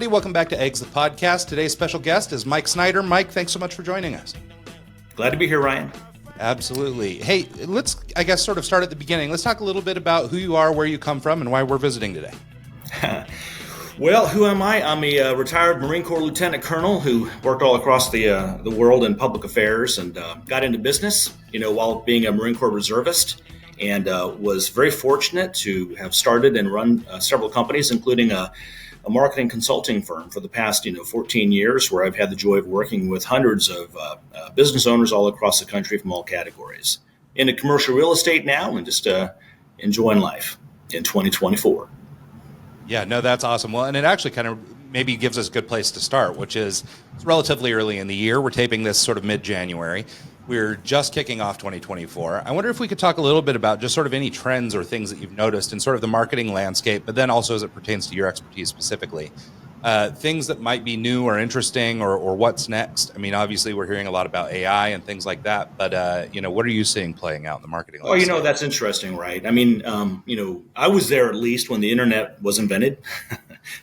everybody. Welcome back to Eggs, the podcast. Today's special guest is Mike Snyder. Mike, thanks so much for joining us. Glad to be here, Ryan. Absolutely. Hey, let's, sort of start at the beginning. Let's talk a little bit about who you are, where you come from, and why we're visiting today. Well, who am I? I'm a retired Marine Corps lieutenant colonel who worked all across the world in public affairs and got into business, while being a Marine Corps reservist, and was very fortunate to have started and run several companies, including a marketing consulting firm for the past 14 years, where I've had the joy of working with hundreds of business owners all across the country from all categories. Into commercial real estate now, and just enjoying life in 2024. Yeah, no, that's awesome. Well, and it actually kind of maybe gives us a good place to start, which is it's relatively early in the year. We're taping this sort of mid-January. We're just kicking off 2024. I wonder if we could talk a little bit about just sort of any trends or things that you've noticed in sort of the marketing landscape, but then also as it pertains to your expertise specifically. Things that might be new or interesting or what's next. I mean, obviously, we're hearing a lot about AI and things like that, but, what are you seeing playing out in the marketing landscape? Oh, that's interesting, right? I mean, I was there at least when the internet was invented.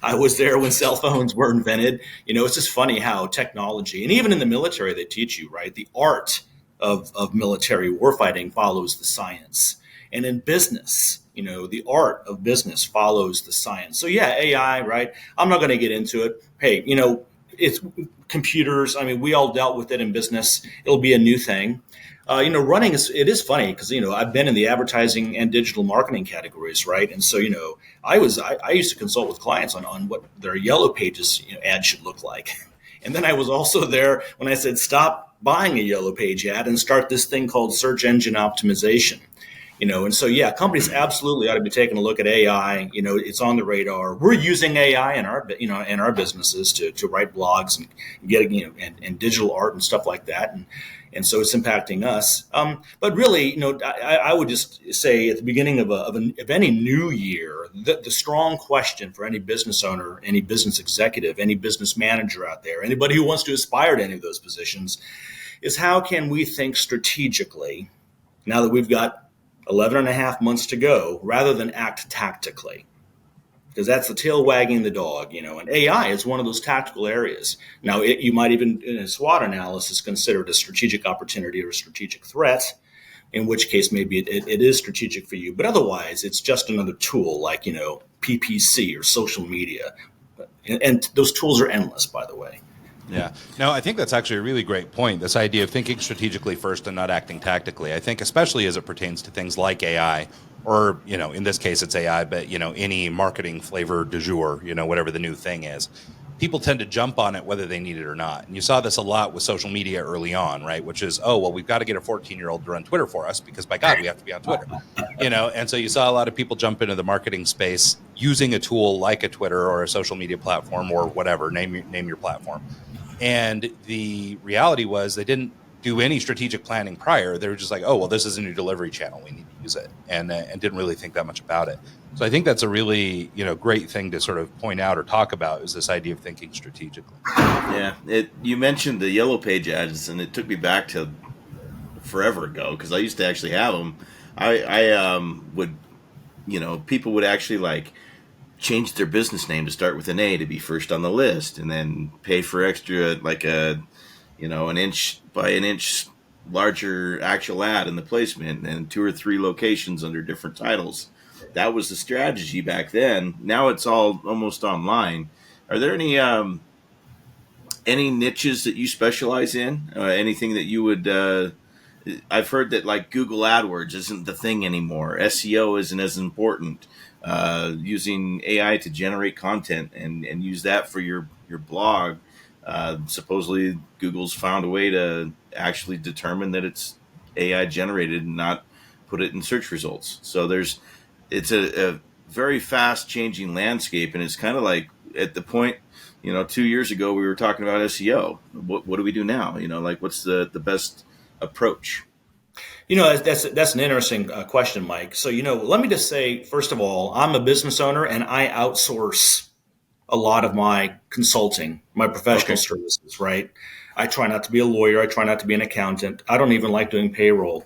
I was there when cell phones were invented. It's just funny how technology, and even in the military, they teach you, right? The art of military warfighting follows the science. And in business, the art of business follows the science. So yeah, AI, right? I'm not going to get into it. Hey, it's computers. I mean, we all dealt with it in business. It'll be a new thing. Running it is funny because, I've been in the advertising and digital marketing categories, right? And so, I used to consult with clients on what their yellow pages ad should look like. And then I was also there when I said, stop buying a yellow page ad and start this thing called search engine optimization. And so, yeah, companies absolutely ought to be taking a look at AI. It's on the radar. We're using AI in our businesses to write blogs and get, and digital art and stuff like that. And so it's impacting us. But really, I would just say at the beginning of any new year, the strong question for any business owner, any business executive, any business manager out there, anybody who wants to aspire to any of those positions, is how can we think strategically now that we've got 11 and a half months to go, rather than act tactically, because that's the tail wagging the dog, and AI is one of those tactical areas. Now, you might even, in a SWOT analysis, consider it a strategic opportunity or a strategic threat, in which case maybe it is strategic for you. But otherwise, it's just another tool like, PPC or social media. And those tools are endless, by the way. Yeah. No, I think that's actually a really great point. This idea of thinking strategically first and not acting tactically. I think especially as it pertains to things like AI or, in this case it's AI, but, any marketing flavor du jour, whatever the new thing is. People tend to jump on it whether they need it or not. And you saw this a lot with social media early on, right? Which is, we've got to get a 14-year-old to run Twitter for us because, by God, we have to be on Twitter. And so you saw a lot of people jump into the marketing space using a tool like a Twitter or a social media platform or whatever, name your platform. And the reality was they didn't do any strategic planning prior. They were just like, this is a new delivery channel. We need to use it. And didn't really think that much about it. So I think that's a really, great thing to sort of point out or talk about is this idea of thinking strategically. Yeah. You mentioned the yellow page ads, and it took me back to forever ago because I used to actually have them. I would, people would actually change their business name to start with an A to be first on the list, and then pay for extra, an inch by an inch larger actual ad in the placement and 2 or 3 locations under different titles. That was the strategy back then. Now it's all almost online. Are there any niches that you specialize in? Anything that you would, I've heard that Google AdWords isn't the thing anymore. SEO isn't as important. Using AI to generate content and use that for your blog. Supposedly Google's found a way to actually determine that it's AI generated and not put it in search results. So it's a very fast changing landscape, and it's kind of like at the point, 2 years ago we were talking about SEO. What do we do now? What's the best approach? That's an interesting question, Mike. So, let me just say, first of all, I'm a business owner and I outsource a lot of my consulting, my professional services, right? I try not to be a lawyer. I try not to be an accountant. I don't even like doing payroll,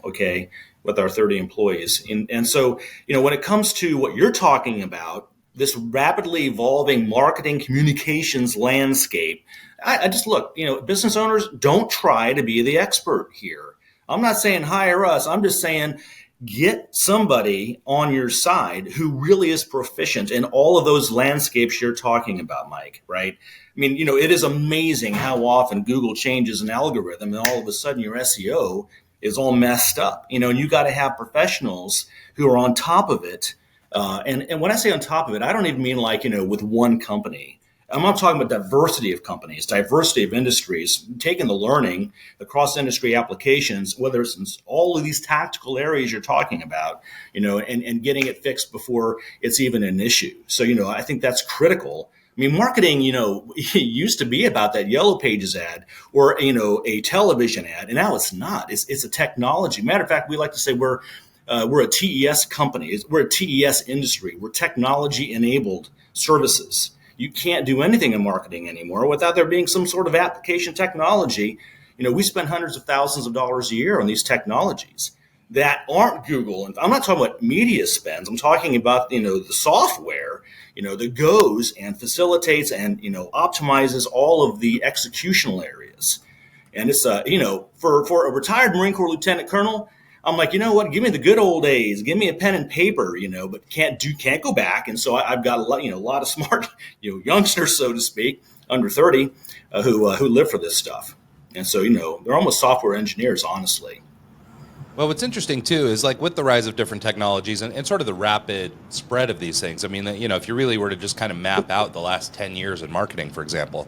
with our 30 employees. And so, when it comes to what you're talking about, this rapidly evolving marketing communications landscape, I just look, business owners, don't try to be the expert here. I'm not saying hire us. I'm just saying get somebody on your side who really is proficient in all of those landscapes you're talking about, Mike, right? I mean, it is amazing how often Google changes an algorithm and all of a sudden your SEO is all messed up, and you got to have professionals who are on top of it. And when I say on top of it, I don't even mean like, with one company. I'm not talking about diversity of companies, diversity of industries, taking the learning, the cross-industry applications, whether it's in all of these tactical areas you're talking about, and getting it fixed before it's even an issue. So, I think that's critical. I mean, marketing, it used to be about that Yellow Pages ad or, a television ad, and now it's not. It's a technology. Matter of fact, we like to say we're a TES company. We're a TES industry. We're technology-enabled services. You can't do anything in marketing anymore without there being some sort of application technology. We spend hundreds of thousands of dollars a year on these technologies that aren't Google. And I'm not talking about media spends. I'm talking about, the software, that goes and facilitates and, optimizes all of the executional areas. And it's, for a retired Marine Corps lieutenant colonel, I'm like, you know what? Give me the good old days. Give me a pen and paper, but can't go back. And so I've got a lot of smart, youngsters, so to speak, under 30, who live for this stuff. And so, they're almost software engineers, honestly. Well, what's interesting too is like with the rise of different technologies and sort of the rapid spread of these things. I mean, if you really were to just kind of map out the last 10 years in marketing, for example,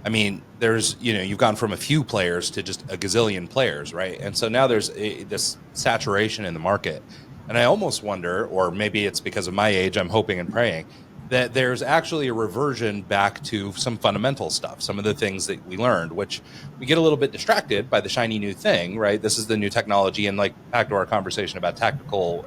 I mean, there's, you've gone from a few players to just a gazillion players, right? And so now there's this saturation in the market. And I almost wonder, or maybe it's because of my age, I'm hoping and praying, that there's actually a reversion back to some fundamental stuff, some of the things that we learned, which we get a little bit distracted by the shiny new thing, right? This is the new technology. And like back to our conversation about tactical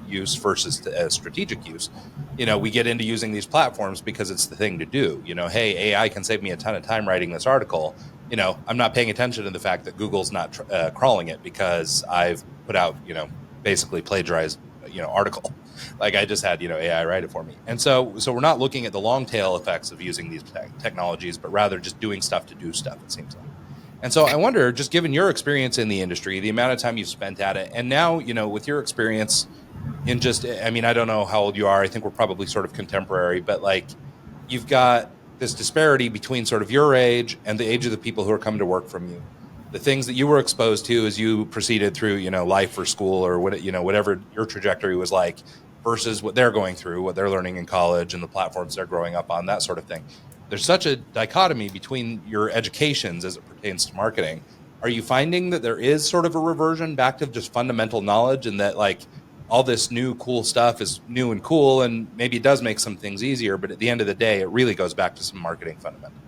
use versus strategic use, we get into using these platforms because it's the thing to do. Hey, AI can save me a ton of time writing this article. I'm not paying attention to the fact that Google's not crawling it because I've put out, basically plagiarized, article. Like I just had, AI write it for me. And so we're not looking at the long tail effects of using these technologies, but rather just doing stuff to do stuff, it seems like. And so I wonder, just given your experience in the industry, the amount of time you've spent at it, and now, with your experience in I don't know how old you are. I think we're probably sort of contemporary, but like you've got this disparity between sort of your age and the age of the people who are coming to work from you. The things that you were exposed to as you proceeded through, life or school or whatever your trajectory was like, versus what they're going through, what they're learning in college and the platforms they're growing up on, that sort of thing. There's such a dichotomy between your educations as it pertains to marketing. Are you finding that there is sort of a reversion back to just fundamental knowledge and that like all this new cool stuff is new and cool and maybe it does make some things easier, but at the end of the day, it really goes back to some marketing fundamentals?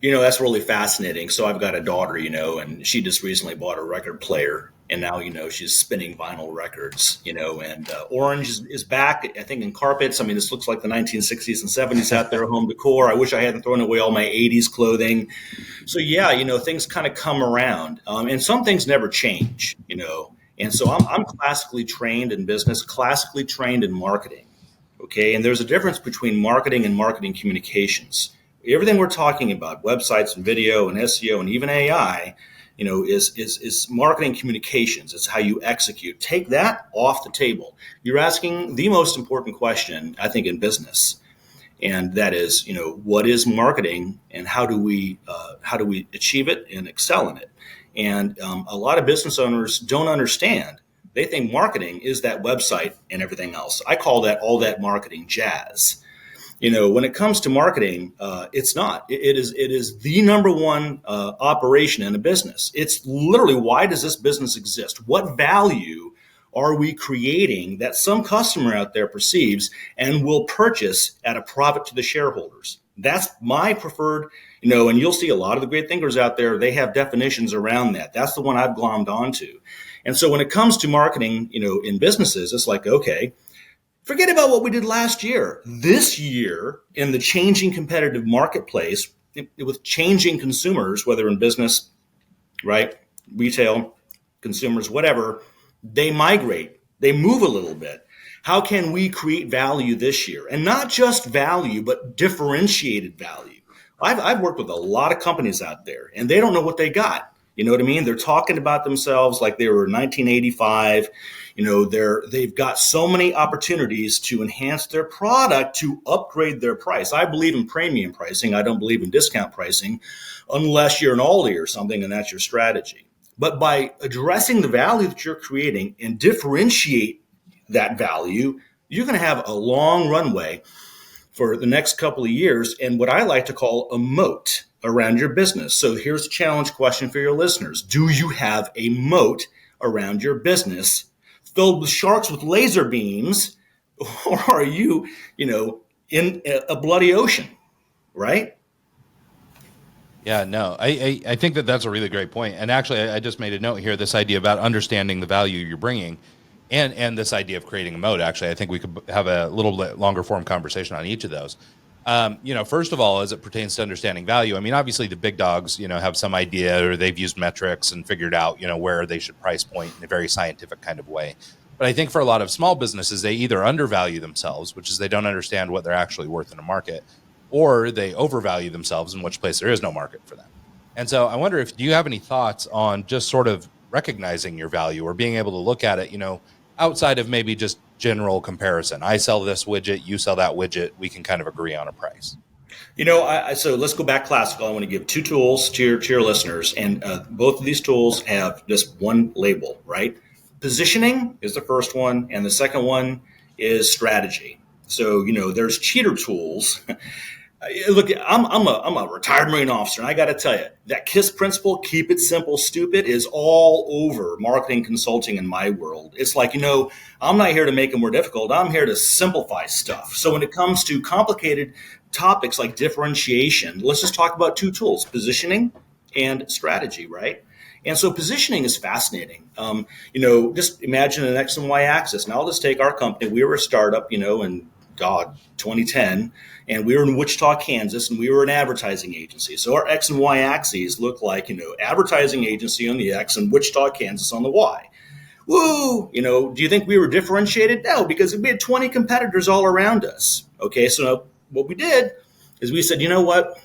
That's really fascinating. So I've got a daughter, and she just recently bought a record player. And now, she's spinning vinyl records, and orange is back, I think, in carpets. I mean, this looks like the 1960s and 70s out there, home decor. I wish I hadn't thrown away all my 80s clothing. So, yeah, things kind of come around. And some things never change, And so I'm classically trained in business, classically trained in marketing. Okay. And there's a difference between marketing and marketing communications. Everything we're talking about, websites and video and SEO and even AI, is marketing communications. It's how you execute. Take that off the table. You're asking the most important question, I think, in business, and that is, what is marketing and how do we achieve it and excel in it? And a lot of business owners don't understand. They think marketing is that website and everything else. I call that all that marketing jazz. When it comes to marketing, it's not. It is the number one operation in a business. It's literally, why does this business exist? What value are we creating that some customer out there perceives and will purchase at a profit to the shareholders? That's my preferred, and you'll see a lot of the great thinkers out there, they have definitions around that. That's the one I've glommed onto. And so when it comes to marketing, in businesses, it's like, okay, forget about what we did last year. This year, in the changing competitive marketplace, with changing consumers, whether in business, right, retail, consumers, whatever, they migrate, they move a little bit. How can we create value this year? And not just value, but differentiated value. I've worked with a lot of companies out there, and they don't know what they got. You know what I mean? They're talking about themselves like they were 1985. They've got so many opportunities to enhance their product, to upgrade their price. I believe in premium pricing. I don't believe in discount pricing unless you're an Aldi or something, and that's your strategy. But by addressing the value that you're creating and differentiate that value, you're going to have a long runway for the next couple of years, and what I like to call a moat around your business. So here's a challenge question for your listeners. Do you have a moat around your business filled with sharks with laser beams, or are you, in a bloody ocean, right? Yeah, no, I think that's a really great point. And actually, I just made a note here, this idea about understanding the value you're bringing and this idea of creating a moat. Actually, I think we could have a little bit longer form conversation on each of those. First of all, as it pertains to understanding value, I mean, obviously the big dogs, have some idea, or they've used metrics and figured out, where they should price point in a very scientific kind of way. But I think for a lot of small businesses, they either undervalue themselves, which is they don't understand what they're actually worth in a market, or they overvalue themselves, in which place there is no market for them. And so I wonder do you have any thoughts on just sort of recognizing your value or being able to look at it, outside of maybe just general comparison. I sell this widget, you sell that widget. We can kind of agree on a price. So let's go back classical. I want to give two tools to your listeners, and both of these tools have just one label, right? Positioning is the first one, and the second one is strategy. So, there's cheater tools. Look, I'm a retired Marine officer, and I got to tell you, that KISS principle, keep it simple, stupid, is all over marketing consulting in my world. It's like, I'm not here to make it more difficult. I'm here to simplify stuff. So when it comes to complicated topics like differentiation, let's just talk about two tools, positioning and strategy, right? And so positioning is fascinating. Just imagine an X and Y axis. Now I'll just take our company. We were a startup, in 2010, and we were in Wichita, Kansas, and we were an advertising agency. So our X and Y axes look like, advertising agency on the X and Wichita, Kansas on the Y. Woo! Do you think we were differentiated? No, because we had 20 competitors all around us. Okay, so what we did is we said, you know what?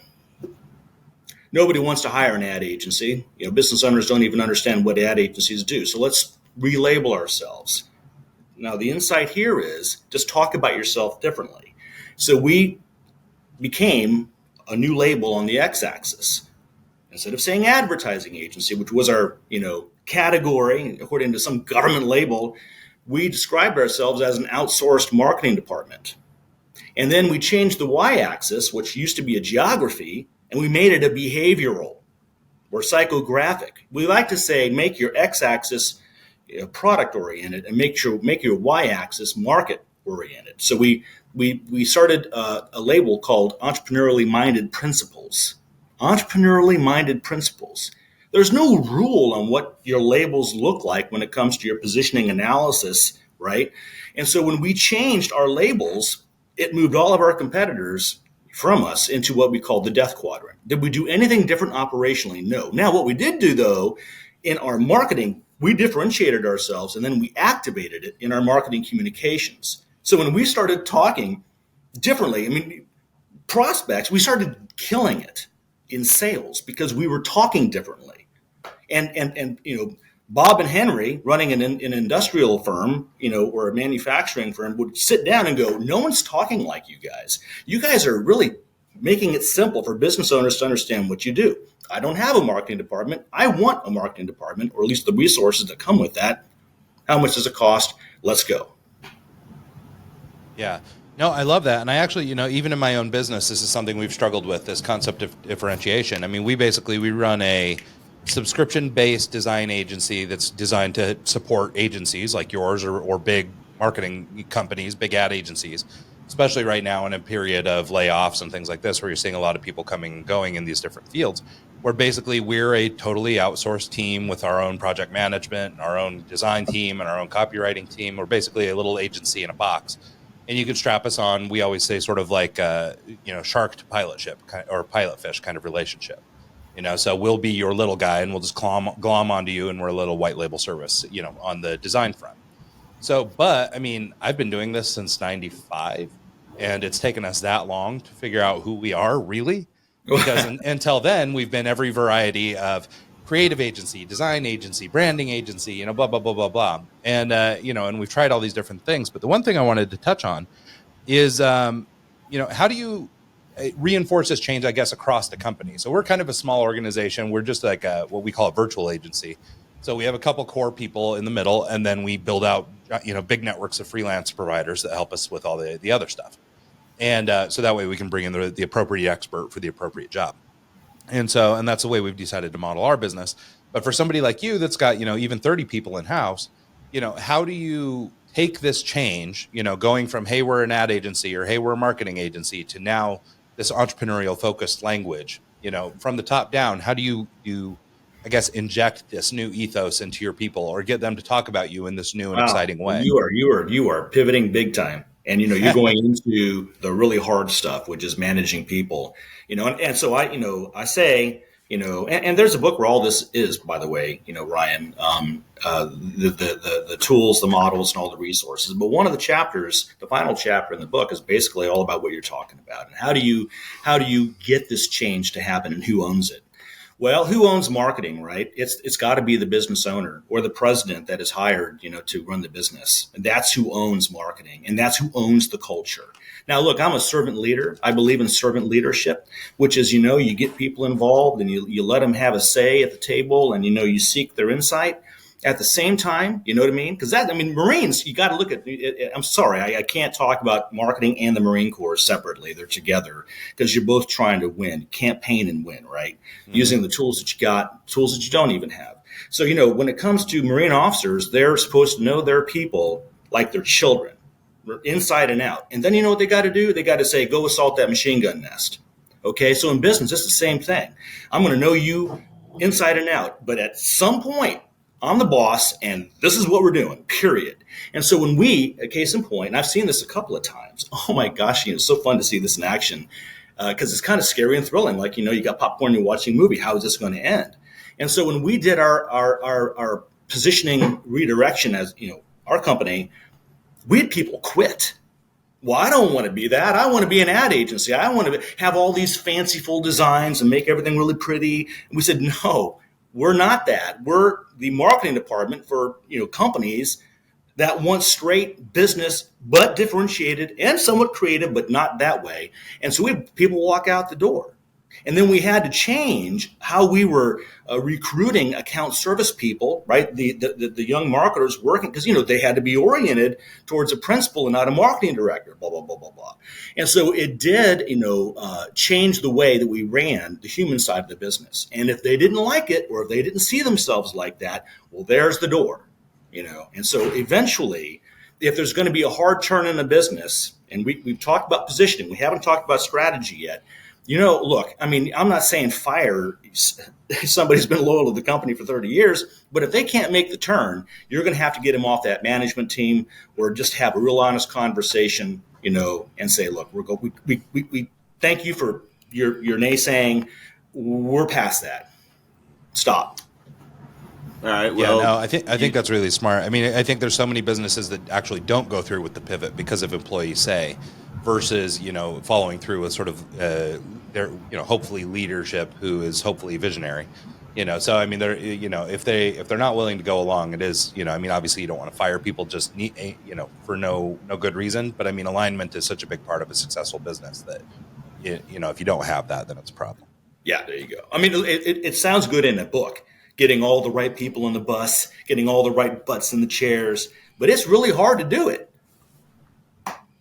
Nobody wants to hire an ad agency. Business owners don't even understand what ad agencies do. So let's relabel ourselves. Now, the insight here is just talk about yourself differently. So we became a new label on the x-axis. Instead of saying advertising agency, which was our, category, according to some government label, we described ourselves as an outsourced marketing department. And then we changed the y-axis, which used to be a geography, and we made it a behavioral or psychographic. We like to say make your x-axis product oriented and make your y-axis market oriented. So we started a label called entrepreneurially minded principles. Entrepreneurially minded principles. There's no rule on what your labels look like when it comes to your positioning analysis, right? And so when we changed our labels, it moved all of our competitors from us into what we call the death quadrant. Did we do anything different operationally? No. Now, what we did do, though, in our marketing, we differentiated ourselves and then we activated it in our marketing communications. So when we started talking differently, prospects, we started killing it in sales because we were talking differently. And Bob and Henry running an industrial firm, or a manufacturing firm would sit down and go, no one's talking like you guys. You guys are really making it simple for business owners to understand what you do. I don't have a marketing department. I want a marketing department, or at least the resources that come with that. How much does it cost? Let's go. Yeah. No, I love that. And I actually, even in my own business, this is something we've struggled with, this concept of differentiation. We run a subscription-based design agency that's designed to support agencies like yours or big marketing companies, big ad agencies, especially right now in a period of layoffs and things like this, where you're seeing a lot of people coming and going in these different fields, where basically we're a totally outsourced team with our own project management and our own design team and our own copywriting team. We're basically a little agency in a box. And you can strap us on, we always say, sort of like shark to pilot ship or pilot fish kind of relationship. So we'll be your little guy and we'll just glom onto you, and we're a little white label service, on the design front. So, but I mean, I've been doing this since 95, and it's taken us that long to figure out who we are really. Because until then, we've been every variety of creative agency, design agency, branding agency, blah, blah, blah, blah, blah. And, and we've tried all these different things. But the one thing I wanted to touch on is, how do you reinforce this change, I guess, across the company? So we're kind of a small organization. We're just like what we call a virtual agency. So we have a couple core people in the middle, and then we build out, big networks of freelance providers that help us with all the other stuff. And so that way we can bring in the appropriate expert for the appropriate job. And that's the way we've decided to model our business. But for somebody like you that's got, even 30 people in house, how do you take this change, going from, hey, we're an ad agency, or hey, we're a marketing agency, to now this entrepreneurial focused language, from the top down? How do you I guess, inject this new ethos into your people, or get them to talk about you in this new and exciting way? You are pivoting big time. And, you're going into the really hard stuff, which is managing people, and so I say, and there's a book where all this is, by the way, Ryan, the tools, the models, and all the resources. But one of the chapters, the final chapter in the book, is basically all about what you're talking about. And how do you get this change to happen, and who owns it? Well, who owns marketing, right? It's got to be the business owner or the president that is hired, to run the business. And that's who owns marketing, and that's who owns the culture. Now, look, I'm a servant leader. I believe in servant leadership, which is, you get people involved, and you let them have a say at the table, and, you seek their insight. At the same time, you know what I mean? Because Marines, you got to look at, I'm sorry, I can't talk about marketing and the Marine Corps separately. They're together because you're both trying to win, campaign and win, right? Mm-hmm. Using the tools that you got, tools that you don't even have. So, when it comes to Marine officers, they're supposed to know their people like their children, inside and out. And then you know what they got to do? They got to say, go assault that machine gun nest. Okay, so in business, it's the same thing. I'm going to know you inside and out. But at some point, I'm the boss, and this is what we're doing, period. And so when a case in point, and I've seen this a couple of times, oh my gosh, it's so fun to see this in action, because it's kind of scary and thrilling. Like, you got popcorn, you're watching a movie. How is this going to end? And so when we did our positioning redirection as, our company, we had people quit. Well, I don't want to be that. I want to be an ad agency. I want to have all these fanciful designs and make everything really pretty. And we said, no. We're not that. We're the marketing department for, companies that want straight business, but differentiated and somewhat creative, but not that way. And so people walk out the door. And then we had to change how we were recruiting account service people, right? The young marketers working, because, they had to be oriented towards a principal and not a marketing director, blah, blah, blah, blah, blah. And so it did, change the way that we ran the human side of the business. And if they didn't like it, or if they didn't see themselves like that, well, there's the door, And so eventually, if there's going to be a hard turn in a business, and we've talked about positioning, we haven't talked about strategy yet. Look, I'm not saying fire somebody who's been loyal to the company for 30 years, but if they can't make the turn, you're going to have to get them off that management team, or just have a real honest conversation, and say, look, we thank you for your naysaying. We're past that. Stop. All right. Well, yeah, no, I think that's really smart. I think there's so many businesses that actually don't go through with the pivot because of employee say, versus following through with sort of their hopefully leadership who is hopefully visionary. So they're if they're not willing to go along, it is obviously you don't want to fire people just for no good reason. But alignment is such a big part of a successful business that if you don't have that, then it's a problem. Yeah, there you go. It sounds good in a book, getting all the right people on the bus, getting all the right butts in the chairs, but it's really hard to do it.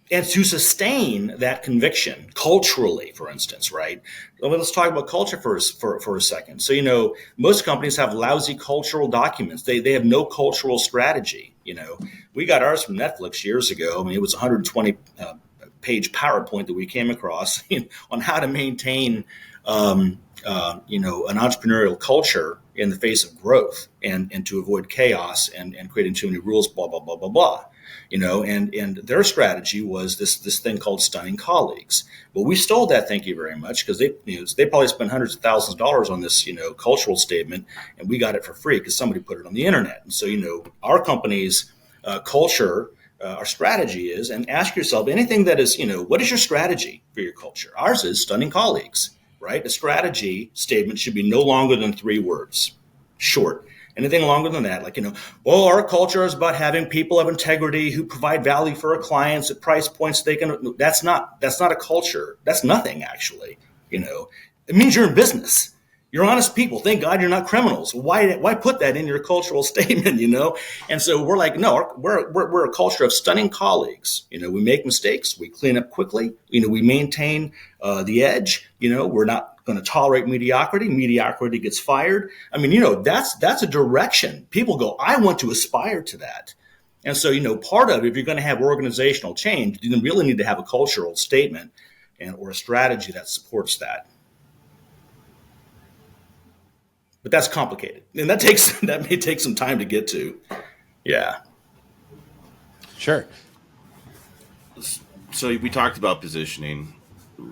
And to sustain that conviction culturally, for instance, right? Well, let's talk about culture for a second. So, most companies have lousy cultural documents. They have no cultural strategy. We got ours from Netflix years ago. It was a 120 page PowerPoint that we came across on how to maintain, an entrepreneurial culture in the face of growth, and to avoid chaos and creating too many rules, blah, blah, blah, blah, blah. And their strategy was this thing called stunning colleagues. Well, we stole that, thank you very much, because they probably spent hundreds of thousands of dollars on this, cultural statement, and we got it for free because somebody put it on the internet. And so, our company's culture, our strategy is, and ask yourself anything that is, what is your strategy for your culture? Ours is stunning colleagues, right? A strategy statement should be no longer than 3 words, short. Anything longer than that, like, well, our culture is about having people of integrity who provide value for our clients at price points they can. That's not a culture. That's nothing, actually. It means you're in business. You're honest people. Thank God you're not criminals. Why put that in your cultural statement, And so we're like, no, we're a culture of stunning colleagues. We make mistakes. We clean up quickly. We maintain the edge. We're not going to tolerate mediocrity. Mediocrity gets fired. I mean, that's a direction. People go, I want to aspire to that. And so, part of, if you're going to have organizational change, you really need to have a cultural statement or a strategy that supports that. But that's complicated, and that may take some time to get to. Yeah. Sure. So we talked about positioning.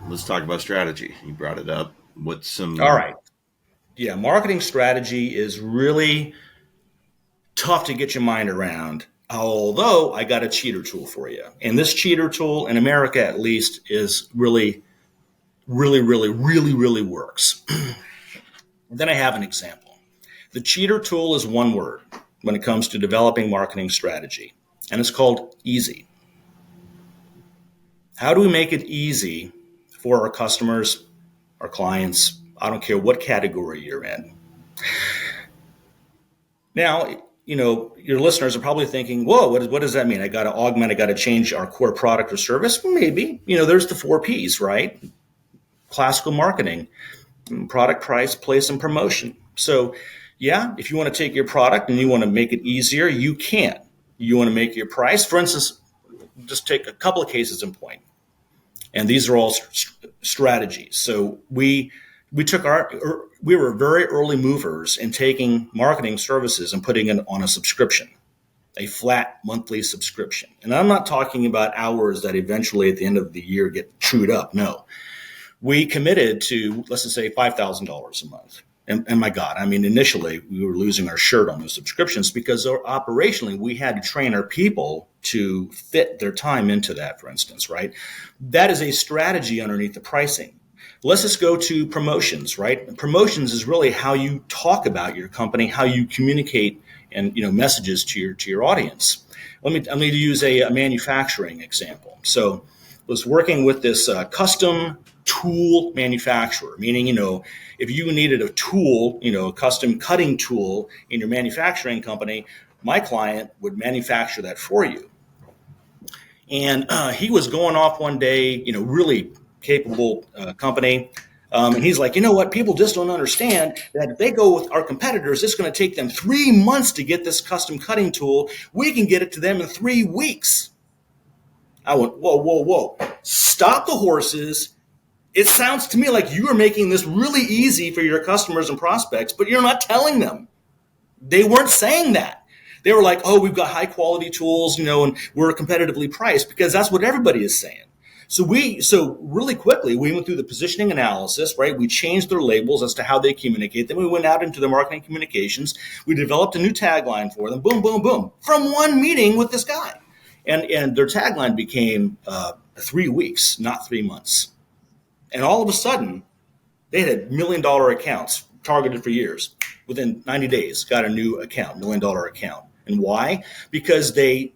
Let's talk about strategy. You brought it up. What's some? All right. Yeah, marketing strategy is really tough to get your mind around. Although I got a cheater tool for you, and this cheater tool in America, at least, is really, really, really, really, really works. Then I have an example. The cheater tool is one word when it comes to developing marketing strategy, and it's called easy. How do we make it easy for our customers, our clients? I don't care what category you're in. Now, your listeners are probably thinking, whoa, what does that mean? I got to augment, I got to change our core product or service? Well, maybe. There's the 4 Ps, right? Classical marketing. Product, price, place, and promotion. So, yeah, if you want to take your product and you want to make it easier, you can. You want to make your price, for instance, just take a couple of cases in point. And these are all strategies. So we were very early movers in taking marketing services and putting it on a subscription, a flat monthly subscription. And I'm not talking about hours that eventually at the end of the year get chewed up. No. We committed to, let's just say, $5,000 a month. And my God, I mean, initially we were losing our shirt on those subscriptions because operationally we had to train our people to fit their time into that, for instance, right? That is a strategy underneath the pricing. Let's just go to promotions, right? Promotions is really how you talk about your company, how you communicate and messages to your audience. I'm going to use a manufacturing example. So I was working with this custom tool manufacturer, meaning, if you needed a tool, a custom cutting tool in your manufacturing company, my client would manufacture that for you. And he was going off one day, really capable company. And he's like, what? People just don't understand that if they go with our competitors, it's going to take them 3 months to get this custom cutting tool. We can get it to them in 3 weeks. I went, whoa. Stop the horses. It sounds to me like you are making this really easy for your customers and prospects, but you're not telling them. They weren't saying that. They were like, oh, we've got high quality tools, and we're competitively priced, because that's what everybody is saying. So really quickly, we went through the positioning analysis, right? We changed their labels as to how they communicate. Then we went out into the marketing communications. We developed a new tagline for them. Boom, boom, boom. From one meeting with this guy. And their tagline became 3 weeks, not 3 months. And all of a sudden, they had $1 million accounts targeted for years. Within 90 days, got a new account, $1 million account. And why? Because they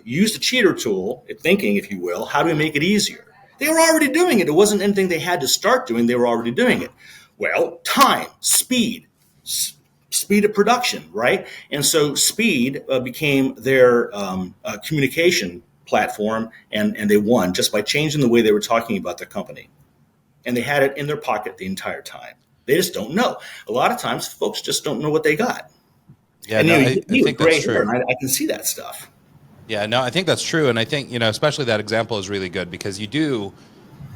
used a cheater tool, thinking, if you will, how do we make it easier? They were already doing it. It wasn't anything they had to start doing. They were already doing it. Well, time, speed of production, right? And so speed became their communication platform, and they won just by changing the way they were talking about their company. And they had it in their pocket the entire time. They just don't know. A lot of times, folks just don't know what they got. Yeah, and I think that's true. And I can see that stuff. Yeah, no, I think that's true. And I think, especially that example is really good, because you do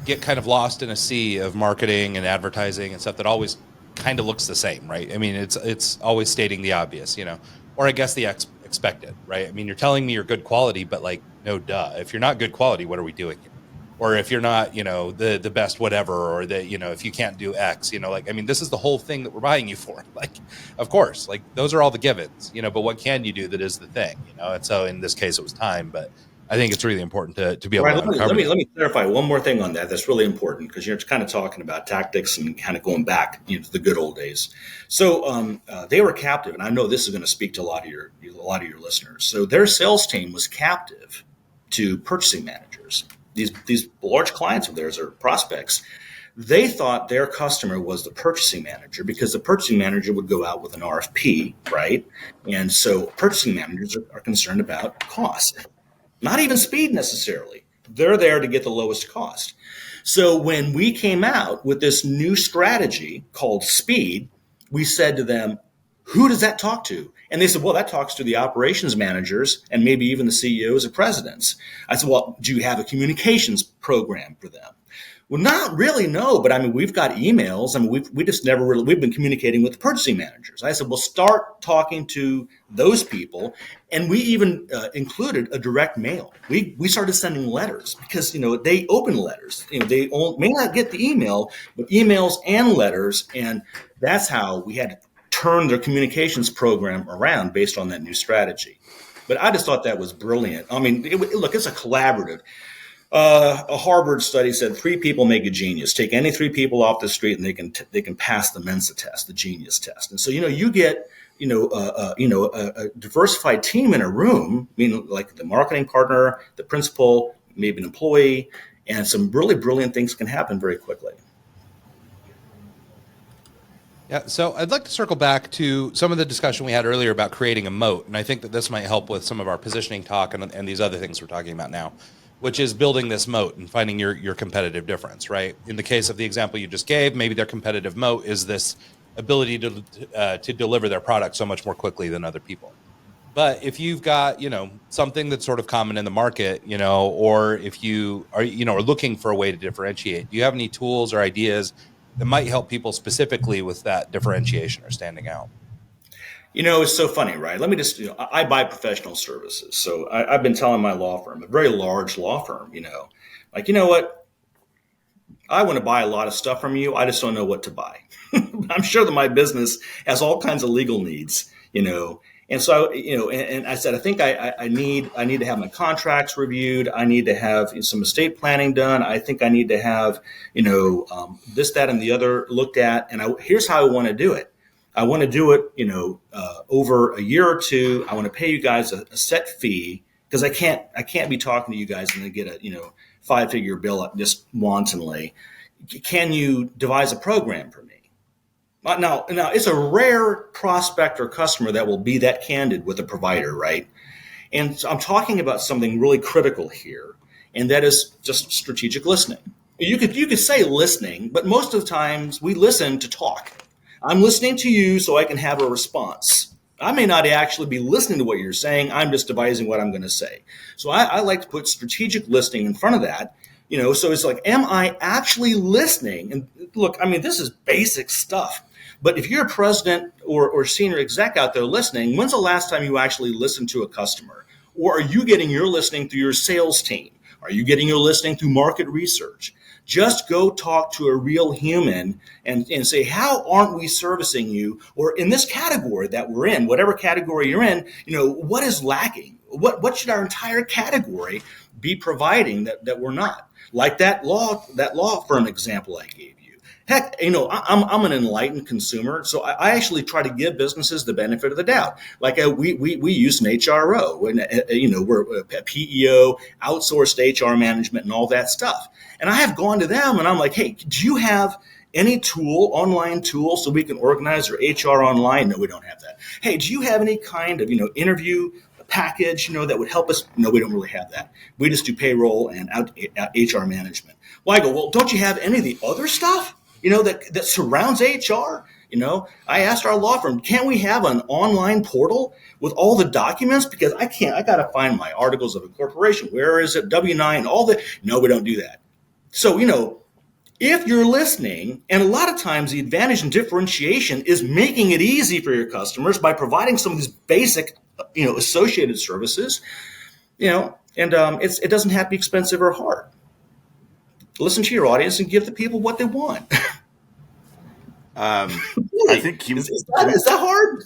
get kind of lost in a sea of marketing and advertising and stuff that always kind of looks the same, right? I mean, it's always stating the obvious, or I guess the expected, right? I mean, you're telling me you're good quality, but no, duh. If you're not good quality, what are we doing here? or if you're not, the best whatever, or that, if you can't do X, like, I mean, this is the whole thing that we're buying you for. Like, of course, like those are all the givens, but what can you do that is the thing, And so in this case, it was time, but I think it's really important to be able to uncover. Let me clarify one more thing on that. That's really important because you're kind of talking about tactics and kind of going back, to the good old days. So they were captive, and I know this is going to speak to a lot of your listeners. So their sales team was captive to purchasing managers. These large clients of theirs or prospects. They thought their customer was the purchasing manager because the purchasing manager would go out with an RFP, right? And so purchasing managers are concerned about cost. Not even speed necessarily. They're there to get the lowest cost. So when we came out with this new strategy called speed, we said to them, who does that talk to? And they said, well, that talks to the operations managers and maybe even the CEOs or presidents. I said, well, do you have a communications program for them? Well, not really, no. But I mean, we've got emails. I mean, we've been communicating with the purchasing managers. I said, well, start talking to those people. And we even included a direct mail. We started sending letters because, they open letters. They may not get the email, but emails and letters. And that's how we had to turn their communications program around based on that new strategy. But I just thought that was brilliant. I mean, look, it's a collaborative. A Harvard study said 3 people make a genius. Take any 3 people off the street, and they can pass the Mensa test, the genius test. And so you get a diversified team in a room, meaning like the marketing partner, the principal, maybe an employee, and some really brilliant things can happen very quickly. Yeah, so I'd like to circle back to some of the discussion we had earlier about creating a moat, and I think that this might help with some of our positioning talk and these other things we're talking about now, which is building this moat and finding your competitive difference, right? In the case of the example you just gave, maybe their competitive moat is this ability to deliver their product so much more quickly than other people. But if you've got, something that's sort of common in the market, or if you are, are looking for a way to differentiate, do you have any tools or ideas that might help people specifically with that differentiation or standing out? It's so funny, right? Let me just, I buy professional services. So I've been telling my law firm, a very large law firm, like, you know what? I want to buy a lot of stuff from you. I just don't know what to buy. I'm sure that my business has all kinds of legal needs, And so, and I said, I think I need to have my contracts reviewed. I need to have some estate planning done. I think I need to have, this, that, and the other looked at. And here's how I want to do it. I want to do it, over a year or 2. I want to pay you guys a set fee because I can't be talking to you guys and then get a, 5-figure bill up just wantonly. Can you devise a program for me? Now, it's a rare prospect or customer that will be that candid with a provider, right? And so I'm talking about something really critical here, and that is just strategic listening. You could say listening, but most of the times we listen to talk. I'm listening to you so I can have a response. I may not actually be listening to what you're saying. I'm just devising what I'm going to say. So I like to put strategic listening in front of that. So it's like, am I actually listening? And look, I mean, this is basic stuff. But if you're a president or senior exec out there listening, when's the last time you actually listened to a customer? Or are you getting your listening through your sales team? Are you getting your listening through market research? Just go talk to a real human and say, how aren't we servicing you? Or in this category that we're in, whatever category you're in, what is lacking? What should our entire category be providing that we're not? Like that law firm example I gave you. Heck, I'm an enlightened consumer, so I actually try to give businesses the benefit of the doubt. Like we use an HRO, and we're a PEO, outsourced HR management, and all that stuff. And I have gone to them, and I'm like, hey, do you have any online tool, so we can organize our HR online? No, we don't have that. Hey, do you have any kind of interview package that would help us? No, we don't really have that. We just do payroll and HR management. Well, I go, well, don't you have any of the other stuff? That surrounds HR. I asked our law firm, can we have an online portal with all the documents? Because I got to find my articles of incorporation. Where is it? W-9, no, we don't do that. So, if you're listening, and a lot of times the advantage in differentiation is making it easy for your customers by providing some of these basic, associated services, and it doesn't have to be expensive or hard. Listen to your audience and give the people what they want. I Really? think Is that hard?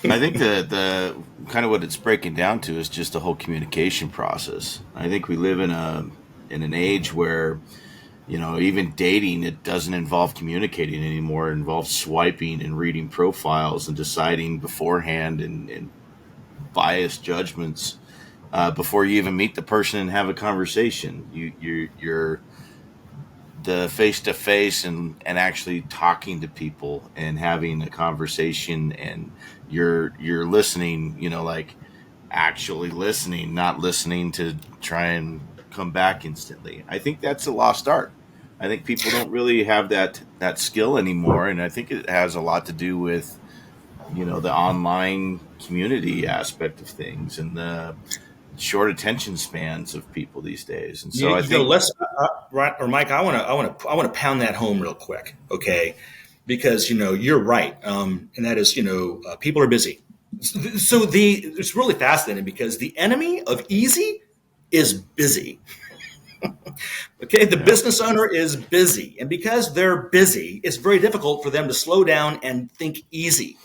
I think the kind of what it's breaking down to is just the whole communication process. I think we live in an age where, even dating, it doesn't involve communicating anymore. It involves swiping and reading profiles and deciding beforehand and biased judgments before you even meet the person and have a conversation. You're the face to face and actually talking to people and having a conversation, and you're listening, like actually listening, not listening to try and come back instantly. I think that's a lost art. I think people don't really have that skill anymore, and I think it has a lot to do with the online community aspect of things and the short attention spans of people these days. And so I think let's right, or Mike, I want to pound that home real quick, okay? Because you're right, and that is people are busy. So it's really fascinating because the enemy of easy is busy. Okay, the business owner is busy, and because they're busy, it's very difficult for them to slow down and think easy.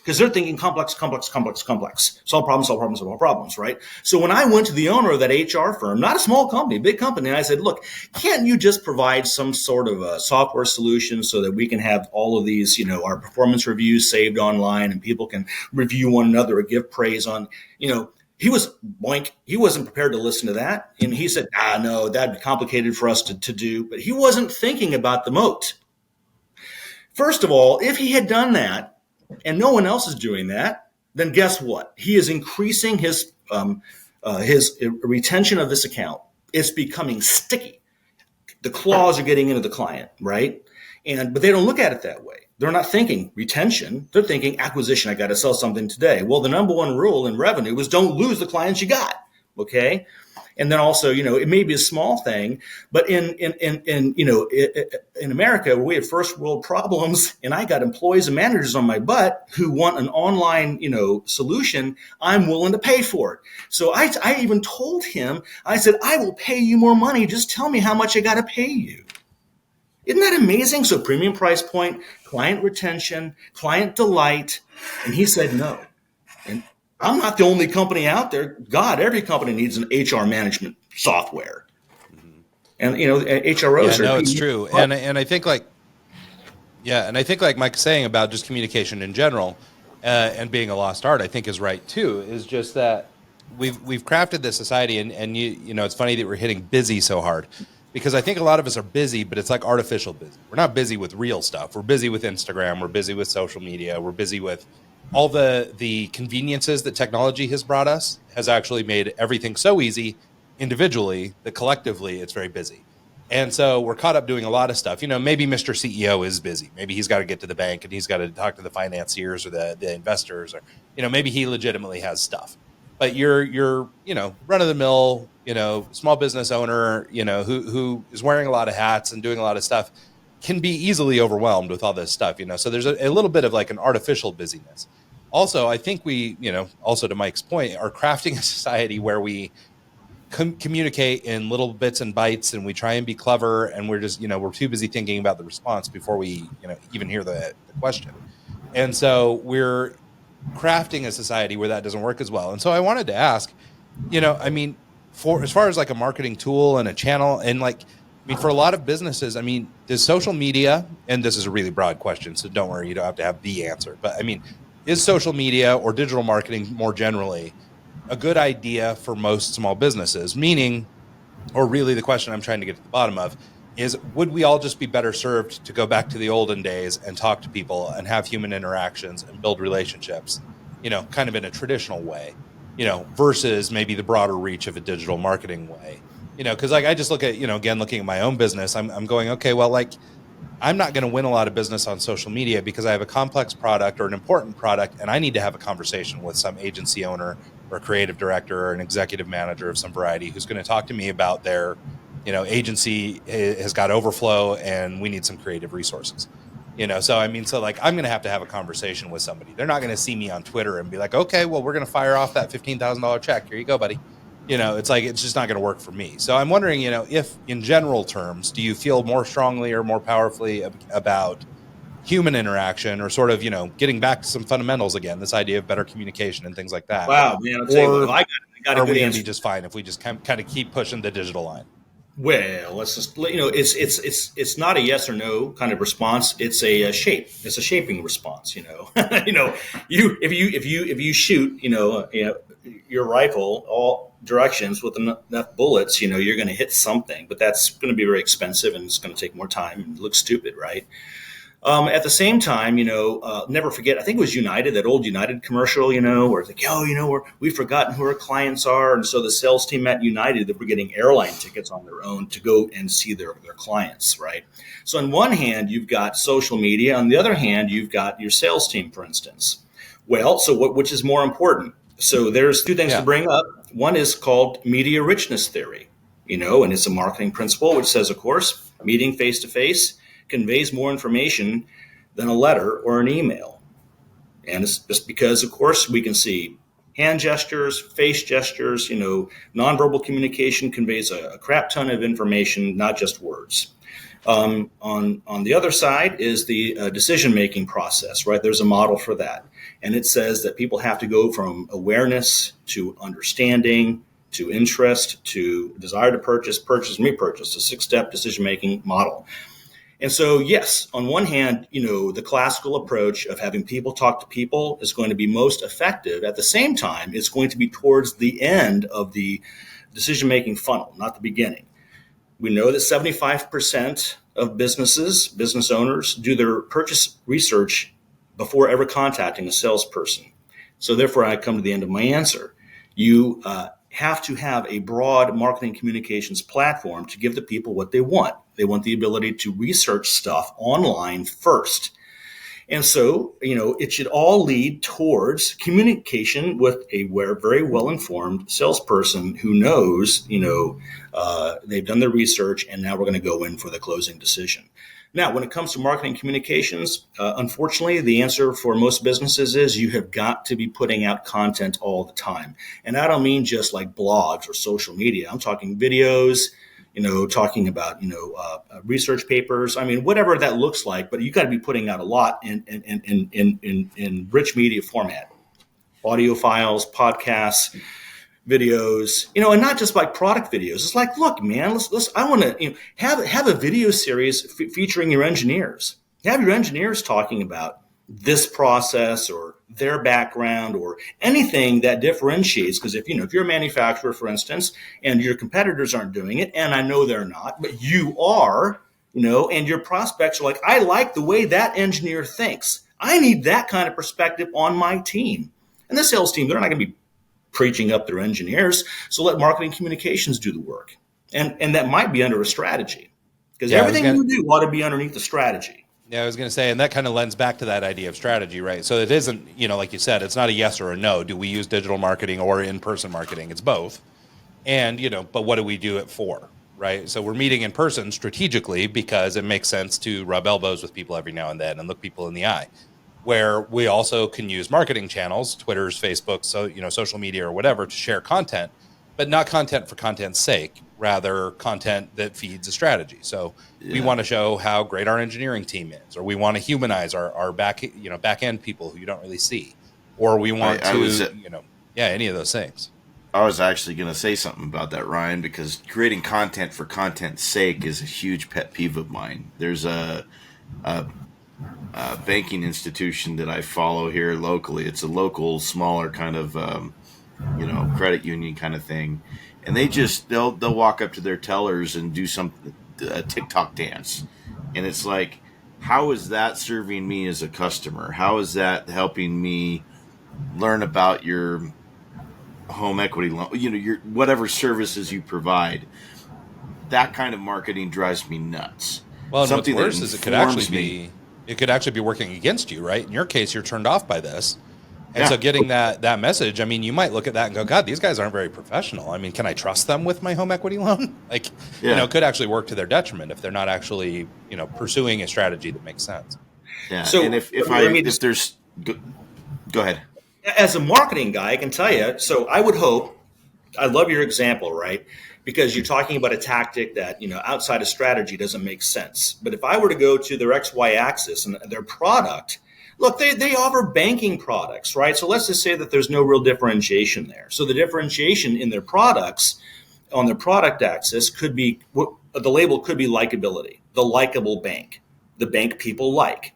Because they're thinking complex, complex, complex, complex. Solve problems, solve problems, solve problems, right? So when I went to the owner of that HR firm, not a small company, a big company, and I said, look, can't you just provide some sort of a software solution so that we can have all of these, our performance reviews saved online and people can review one another or give praise on, he was boink. He wasn't prepared to listen to that. And he said, no, that'd be complicated for us to do. But he wasn't thinking about the moat. First of all, if he had done that, and no one else is doing that, then guess what? He is increasing his retention of this account. It's becoming sticky. The claws are getting into the client, right? But they don't look at it that way. They're not thinking retention. They're thinking acquisition. I got to sell something today. Well, the number one rule in revenue is don't lose the clients you got. Okay. And then also, it may be a small thing, but in America, where we have first world problems, and I got employees and managers on my butt who want an online, solution, I'm willing to pay for it. So I even told him, I said, I will pay you more money. Just tell me how much I got to pay you. Isn't that amazing? So premium price point, client retention, client delight. And he said no. And I'm not the only company out there. God, every company needs an HR management software. And HROs are. No, it's true. And I think like Mike's saying about just communication in general and being a lost art, I think is right too. Is just that we've crafted this society, and it's funny that we're hitting busy so hard, because I think a lot of us are busy, but it's like artificial busy. We're not busy with real stuff. We're busy with Instagram. We're busy with social media. We're busy with all the conveniences that technology has brought us. Has actually made everything so easy individually that collectively it's very busy. And so we're caught up doing a lot of stuff. Maybe Mr. CEO is busy. Maybe he's got to get to the bank and he's got to talk to the financiers or the investors, or, maybe he legitimately has stuff. But you're run of the mill, small business owner, who is wearing a lot of hats and doing a lot of stuff, can be easily overwhelmed with all this stuff, So there's a little bit of like an artificial busyness. Also, I think we, also to Mike's point, are crafting a society where we communicate in little bits and bytes, and we try and be clever, and we're just, we're too busy thinking about the response before we, even hear the question. And so we're crafting a society where that doesn't work as well. And so I wanted to ask, for as far as like a marketing tool and a channel, and for a lot of businesses, does social media, and this is a really broad question, so don't worry, you don't have to have the answer, but is social media or digital marketing more generally a good idea for most small businesses? Meaning, or really the question I'm trying to get to the bottom of is, would we all just be better served to go back to the olden days and talk to people and have human interactions and build relationships, kind of in a traditional way, versus maybe the broader reach of a digital marketing way? Because I just look at, again, looking at my own business, I'm going, okay, well, I'm not going to win a lot of business on social media because I have a complex product or an important product, and I need to have a conversation with some agency owner or a creative director or an executive manager of some variety who's going to talk to me about their, agency has got overflow and we need some creative resources. So I'm going to have a conversation with somebody. They're not going to see me on Twitter and be like, okay, well, we're going to fire off that $15,000 check. Here you go, buddy. It's like, it's just not going to work for me. So I'm wondering, if in general terms, do you feel more strongly or more powerfully about human interaction, or sort of, getting back to some fundamentals again, this idea of better communication and things like that? Wow, man! I'll tell you what, Or I got a are good we going to answer. be just fine if we just kind of keep pushing the digital line? Well, let's just it's not a yes or no kind of response. It's a shape. It's a shaping response. If you shoot your rifle all directions with enough bullets, you're going to hit something, but that's going to be very expensive and it's going to take more time and look stupid, right? At the same time, never forget, I think it was United, that old United commercial, where it's like, we've forgotten who our clients are. And so the sales team at United, that were getting airline tickets on their own to go and see their clients, right? So on one hand, you've got social media. On the other hand, you've got your sales team, for instance. Well, so which is more important? So there's two things to bring up. One is called media richness theory, and it's a marketing principle, which says, of course, meeting face to face conveys more information than a letter or an email. And it's just because, of course, we can see hand gestures, face gestures, nonverbal communication conveys a crap ton of information, not just words. On the other side is the decision-making process, right? There's a model for that. And it says that people have to go from awareness to understanding to interest to desire to purchase, and repurchase, a 6-step decision-making model. And so, yes, on one hand, the classical approach of having people talk to people is going to be most effective. At the same time, it's going to be towards the end of the decision-making funnel, not the beginning. We know that 75% of business owners, do their purchase research before ever contacting a salesperson. So therefore, I come to the end of my answer. You have to have a broad marketing communications platform to give the people what they want. They want the ability to research stuff online first. And so, it should all lead towards communication with a very well-informed salesperson who knows, they've done their research, and now we're going to go in for the closing decision. Now, when it comes to marketing communications, unfortunately, the answer for most businesses is you have got to be putting out content all the time. And I don't mean just like blogs or social media. I'm talking videos, talking about, research papers. I mean, whatever that looks like, but you got to be putting out a lot in rich media format, audio files, podcasts, videos, and not just like product videos. It's like, look, man, I want to, have a video series featuring your engineers. Have your engineers talking about this process or their background or anything that differentiates. Because if you're a manufacturer, for instance, and your competitors aren't doing it, and I know they're not, but you are, and your prospects are like, I like the way that engineer thinks. I need that kind of perspective on my team. And the sales team, they're not going to be preaching up their engineers. So let marketing communications do the work. And that might be under a strategy, because everything you do ought to be underneath the strategy. Yeah, I was going to say, and that kind of lends back to that idea of strategy, right? So it isn't, like you said, it's not a yes or a no. Do we use digital marketing or in-person marketing? It's both. And, but what do we do it for, right? So we're meeting in person strategically because it makes sense to rub elbows with people every now and then and look people in the eye. Where we also can use marketing channels, Twitter's, Facebook, so social media or whatever, to share content, but not content for content's sake, rather content that feeds a strategy. So we want to show how great our engineering team is, or we want to humanize our back end people who you don't really see, or we want any of those things. I was actually going to say something about that, Ryan, because creating content for content's sake is a huge pet peeve of mine. There's a banking institution that I follow here locally. It's a local, smaller kind of, credit union kind of thing. And they'll walk up to their tellers and do a TikTok dance. And it's like, how is that serving me as a customer? How is that helping me learn about your home equity loan, your whatever services you provide? That kind of marketing drives me nuts. Well, and what's worse is it could actually be working against you, right? In your case, you're turned off by this. And so getting that message, I mean, you might look at that and go, God, these guys aren't very professional. I mean, can I trust them with my home equity loan? It could actually work to their detriment if they're not actually, pursuing a strategy that makes sense. Yeah. So, and if go ahead. As a marketing guy, I can tell you, so I would hope I love your example, right? Because you're talking about a tactic that, outside of strategy doesn't make sense. But if I were to go to their XY axis and their product, look, they offer banking products, right? So let's just say that there's no real differentiation there. So the differentiation in their products on their product axis could be, the label could be likability, the likable bank, the bank people like,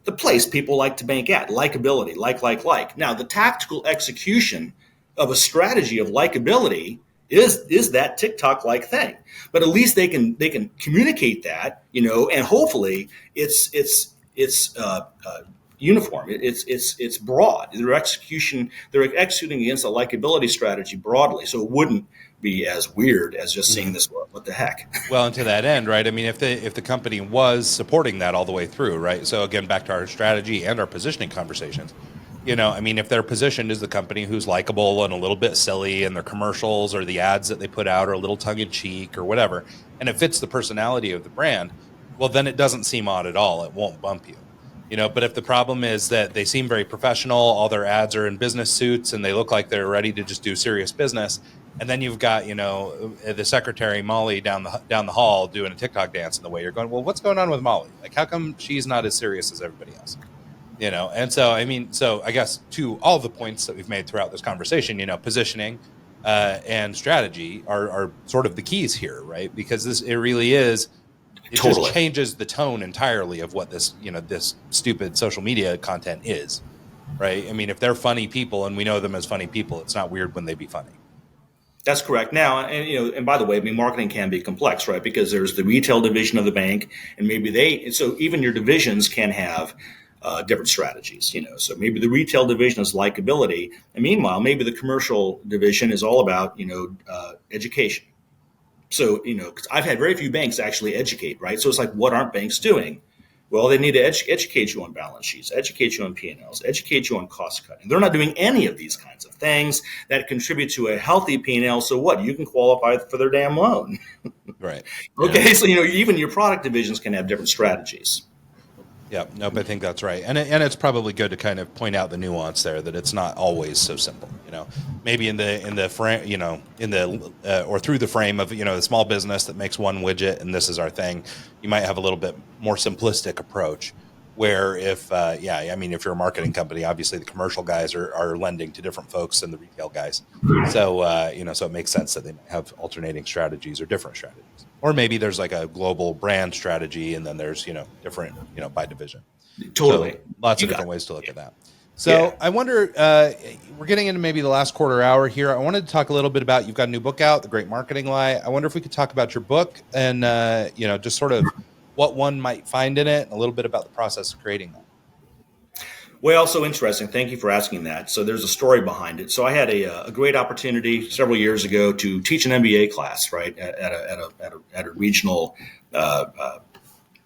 the place people like to bank at, likability, like. Now, the tactical execution of a strategy of likability is that TikTok-like thing. But at least they can communicate that, and hopefully it's uniform. It's broad. They're executing against a likability strategy broadly, so it wouldn't be as weird as just seeing this. What the heck? Well, and to that end, right? I mean, if the company was supporting that all the way through, right? So again, back to our strategy and our positioning conversations. I mean, if they're positioned as the company who's likable and a little bit silly, and their commercials or the ads that they put out are a little tongue in cheek or whatever, and it fits the personality of the brand, well, then it doesn't seem odd at all. It won't bump you. But if the problem is that they seem very professional, all their ads are in business suits and they look like they're ready to just do serious business, and then you've got, the secretary Molly down the hall doing a TikTok dance in the way, you're going, well, what's going on with Molly? Like, how come she's not as serious as everybody else? And so, I mean, so I guess to all the points that we've made throughout this conversation, positioning and strategy are sort of the keys here, right? Because it really is. It Totally just changes the tone entirely of what this stupid social media content is, right? I mean, if they're funny people and we know them as funny people, it's not weird when they be funny. That's correct. Now, and by the way, I mean, marketing can be complex, right? Because there's the retail division of the bank, and so even your divisions can have different strategies, So maybe the retail division is likability, and meanwhile, maybe the commercial division is all about, education. So, because I've had very few banks actually educate, right? So it's like, what aren't banks doing? Well, they need to educate you on balance sheets, educate you on P&Ls, educate you on cost cutting. They're not doing any of these kinds of things that contribute to a healthy P&L. So what? You can qualify for their damn loan. Right. Okay. Yeah. So, even your product divisions can have different strategies. Yeah, nope, I think that's right, and it's probably good to kind of point out the nuance there, that it's not always so simple. Maybe in the frame, or through the frame of the small business that makes one widget and this is our thing, you might have a little bit more simplistic approach. Where if you're a marketing company, obviously the commercial guys are lending to different folks than the retail guys, so so it makes sense that they might have alternating strategies or different strategies. Or maybe there's like a global brand strategy, and then there's different by division. Totally, so lots of different ways to look at that. So I wonder, we're getting into maybe the last quarter hour here. I wanted to talk a little bit about, you've got a new book out, The Great Marketing Lie. I wonder if we could talk about your book and just sort of what one might find in it, and a little bit about the process of creating that. Well, so interesting. Thank you for asking that. So there's a story behind it. So I had a great opportunity several years ago to teach an MBA class, right, at a regional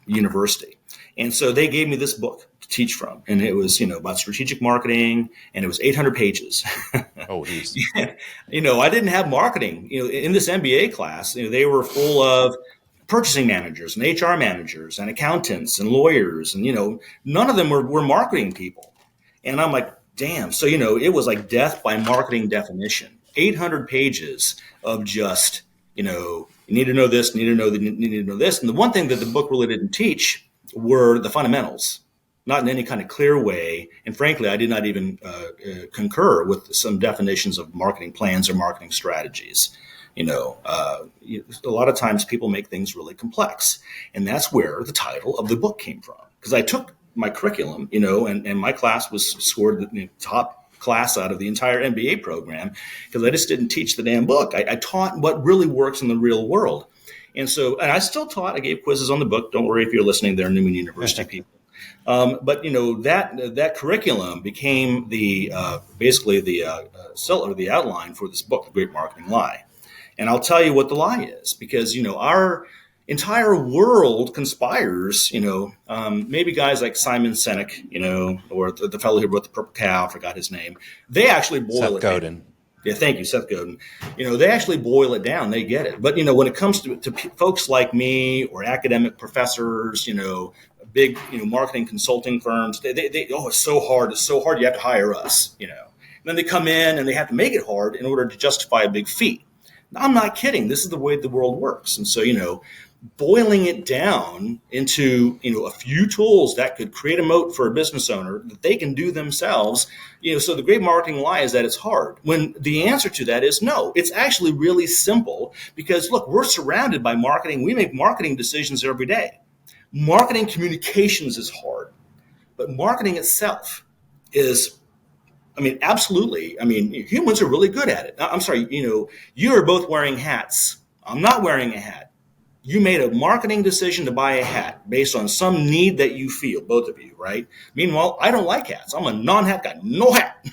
university. And so they gave me this book to teach from, and it was, about strategic marketing, and it was 800 pages. Oh, geez. I didn't have marketing, in this MBA class. They were full of purchasing managers and HR managers and accountants and lawyers, and none of them were marketing people. And I'm like, damn. So it was like death by marketing definition. 800 pages of just you need to know this, need to know this. And the one thing that the book really didn't teach were the fundamentals, not in any kind of clear way. And frankly, I did not even concur with some definitions of marketing plans or marketing strategies. A lot of times people make things really complex, and that's where the title of the book came from. Because I took my curriculum, and my class was scored the top class out of the entire MBA program, because I just didn't teach the damn book. I taught what really works in the real world. And I still taught. I gave quizzes on the book. Don't worry if you're listening, they're Newman University people. But that curriculum became basically the outline for this book, The Great Marketing Lie. And I'll tell you what the lie is, because our entire world conspires. Maybe guys like Simon Sinek, or the fellow who wrote The Purple Cow, I forgot his name. They actually boil it down. Yeah, thank you, Seth Godin. They actually boil it down. They get it. But when it comes to folks like me or academic professors, big marketing consulting firms, they it's so hard. It's so hard. You have to hire us. then they come in and they have to make it hard in order to justify a big fee. Now, I'm not kidding. This is the way the world works. And so, boiling it down into, a few tools that could create a moat for a business owner that they can do themselves. So the great marketing lie is that it's hard, when the answer to that is no. It's actually really simple, because look, we're surrounded by marketing. We make marketing decisions every day. Marketing communications is hard, but marketing itself is, absolutely. Humans are really good at it. I'm sorry, you are both wearing hats. I'm not wearing a hat. You made a marketing decision to buy a hat based on some need that you feel, both of you, right? Meanwhile, I don't like hats. I'm a non-hat guy, no hat.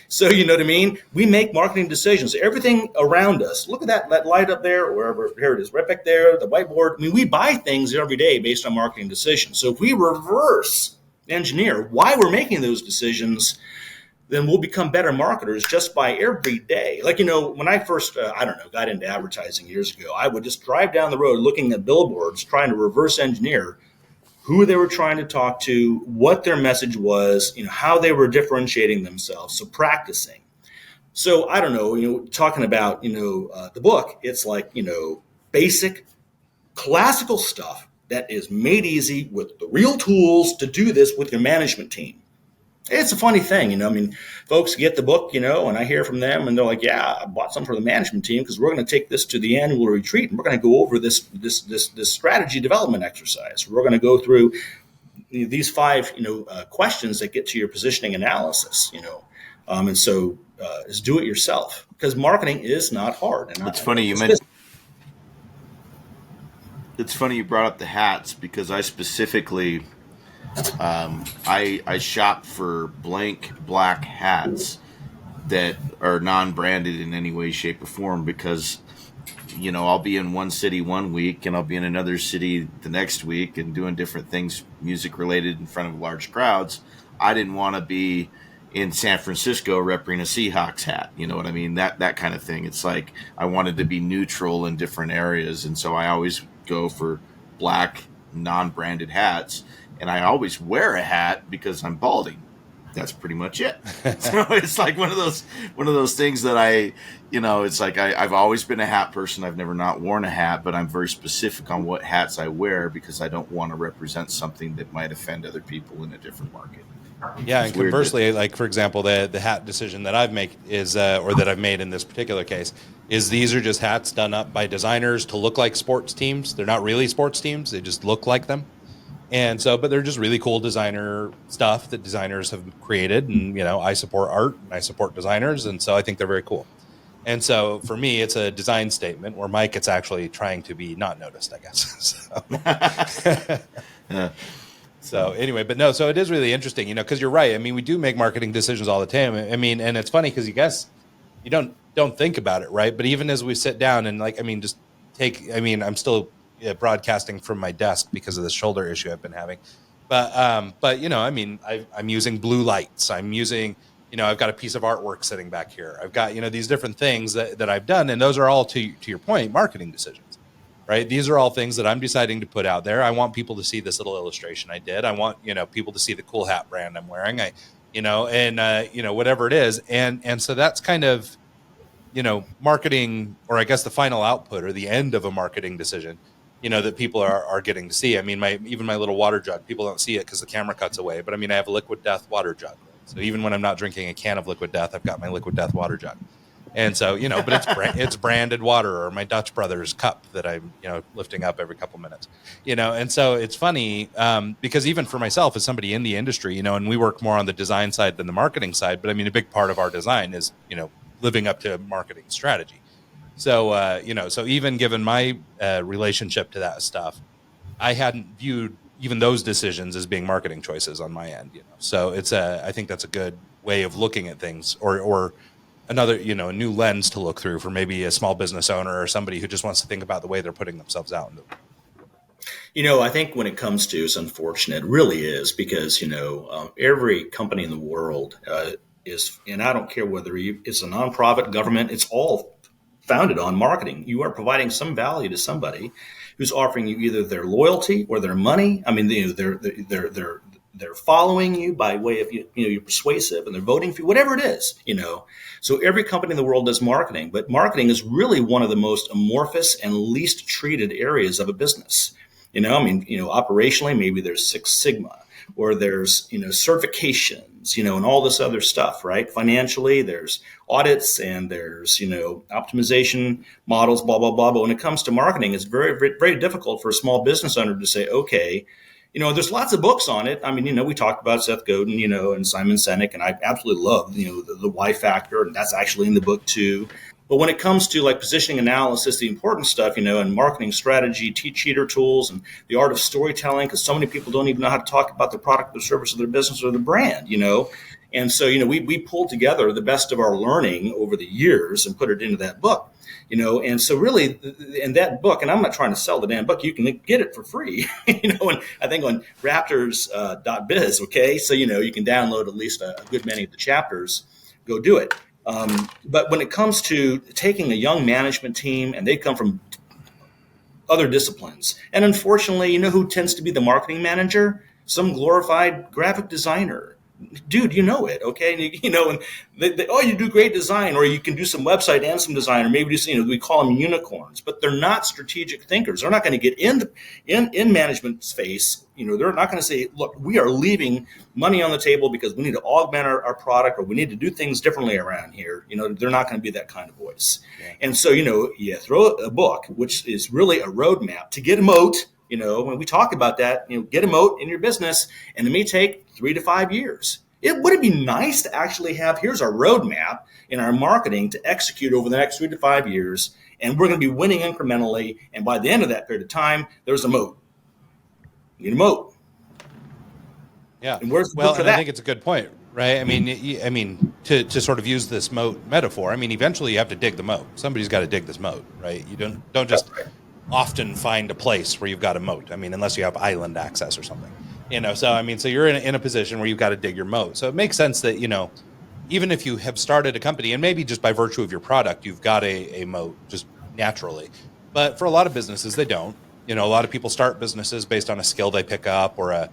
So, you know what I mean? We make marketing decisions. Everything around us, look at that light up there, or wherever, here it is, right back there, the whiteboard. We buy things every day based on marketing decisions. So if we reverse engineer why we're making those decisions, then we'll become better marketers just by every day. Like, when I first, got into advertising years ago, I would just drive down the road looking at billboards, trying to reverse engineer who they were trying to talk to, what their message was, how they were differentiating themselves. So practicing. So I don't know, talking about, the book, it's like, basic classical stuff that is made easy with the real tools to do this with your management team. It's a funny thing, folks get the book, and I hear from them and they're like, yeah, I bought some for the management team because we're going to take this to the annual retreat and we're going to go over this strategy development exercise. We're going to go through these 5, questions that get to your positioning analysis, and so is do it yourself, because marketing is not hard. And it's funny you mentioned. It's funny you brought up the hats, because I specifically. I shop for blank black hats that are non-branded in any way, shape, or form, because I'll be in one city one week and I'll be in another city the next week and doing different things music related in front of large crowds. I didn't want to be in San Francisco repping a Seahawks hat, you know what I mean? That kind of thing. It's like I wanted to be neutral in different areas, and so I always go for black non-branded hats. And I always wear a hat because I'm balding. That's pretty much it. So it's like one of those things that it's like I've always been a hat person. I've never not worn a hat, but I'm very specific on what hats I wear because I don't want to represent something that might offend other people in a different market. Yeah, and conversely, like for example, the hat decision that I've made is, or that I've made in this particular case, is these are just hats done up by designers to look like sports teams. They're not really sports teams; they just look like them. And so, but they're just really cool designer stuff that designers have created. And, I support art and I support designers. And so I think they're very cool. And so for me, it's a design statement, where Mike, it's actually trying to be not noticed, I guess. So anyway, but no, so it is really interesting, because you're right. We do make marketing decisions all the time. And it's funny because you guess you don't think about it, right? But even as we sit down and I'm still broadcasting from my desk because of the shoulder issue I've been having, but I'm using blue lights. I'm using, I've got a piece of artwork sitting back here. I've got, these different things that I've done, and those are all to your point, marketing decisions, right? These are all things that I'm deciding to put out there. I want people to see this little illustration I did. I want, people to see the cool hat brand I'm wearing. Whatever it is, and so that's kind of, marketing, or I guess the final output or the end of a marketing decision, that people are getting to see. Even my little water jug, people don't see it because the camera cuts away, but I have a Liquid Death water jug. So even when I'm not drinking a can of Liquid Death, I've got my Liquid Death water jug. And so, but it's branded water, or my Dutch Brothers cup that I'm, lifting up every couple minutes, and so it's funny, because even for myself as somebody in the industry, and we work more on the design side than the marketing side, but a big part of our design is, living up to marketing strategy. So, so even given my relationship to that stuff, I hadn't viewed even those decisions as being marketing choices on my end. So I think that's a good way of looking at things, or another, a new lens to look through for maybe a small business owner or somebody who just wants to think about the way they're putting themselves out. I think when it comes to, it's unfortunate, it really is, because, every company in the world is, and I don't care whether it's a nonprofit, government, it's all founded on marketing. You are providing some value to somebody who's offering you either their loyalty or their money. Their they're following you by way of, you're persuasive and they're voting for you, whatever it is, So every company in the world does marketing, but marketing is really one of the most amorphous and least treated areas of a business. Operationally, maybe there's Six Sigma, or there's, certifications, and all this other stuff, right? Financially, there's audits and there's, optimization models, blah, blah, blah. But when it comes to marketing, it's very, very, very difficult for a small business owner to say, okay, there's lots of books on it. We talked about Seth Godin, and Simon Sinek, and I absolutely love, the why factor, and that's actually in the book too. But when it comes to like positioning analysis, the important stuff, and marketing strategy, cheater tools, and the art of storytelling, because so many people don't even know how to talk about the product or service of their business or their brand, And so, we pulled together the best of our learning over the years and put it into that book, And so really in that book, and I'm not trying to sell the damn book, you can get it for free, and I think on raptors.biz, okay? So, you can download at least a good many of the chapters, go do it. But when it comes to taking a young management team, and they come from other disciplines, and unfortunately, who tends to be the marketing manager? Some glorified graphic designer. Dude, it, okay? And you do great design, or you can do some website and some design, or maybe just, we call them unicorns, but they're not strategic thinkers. They're not going to get in management's face. They're not going to say, look, we are leaving money on the table because we need to augment our product, or we need to do things differently around here. They're not going to be that kind of voice. Yeah. And so, you throw a book, which is really a roadmap to get a moat. When we talk about that, get a moat in your business, and it may take 3 to 5 years. Would it be nice to actually have, here's our roadmap in our marketing to execute over the next 3 to 5 years, and we're going to be winning incrementally. And by the end of that period of time, there's a moat. You need a moat. Yeah. And where's the well, book for and that? I think it's a good point, right? To sort of use this moat metaphor, eventually you have to dig the moat. Somebody's got to dig this moat, right? You don't just often find a place where you've got a moat. Unless you have island access or something, so you're in a position where you've got to dig your moat. So it makes sense that, even if you have started a company, and maybe just by virtue of your product, you've got a moat just naturally. But for a lot of businesses, they don't. A lot of people start businesses based on a skill they pick up, or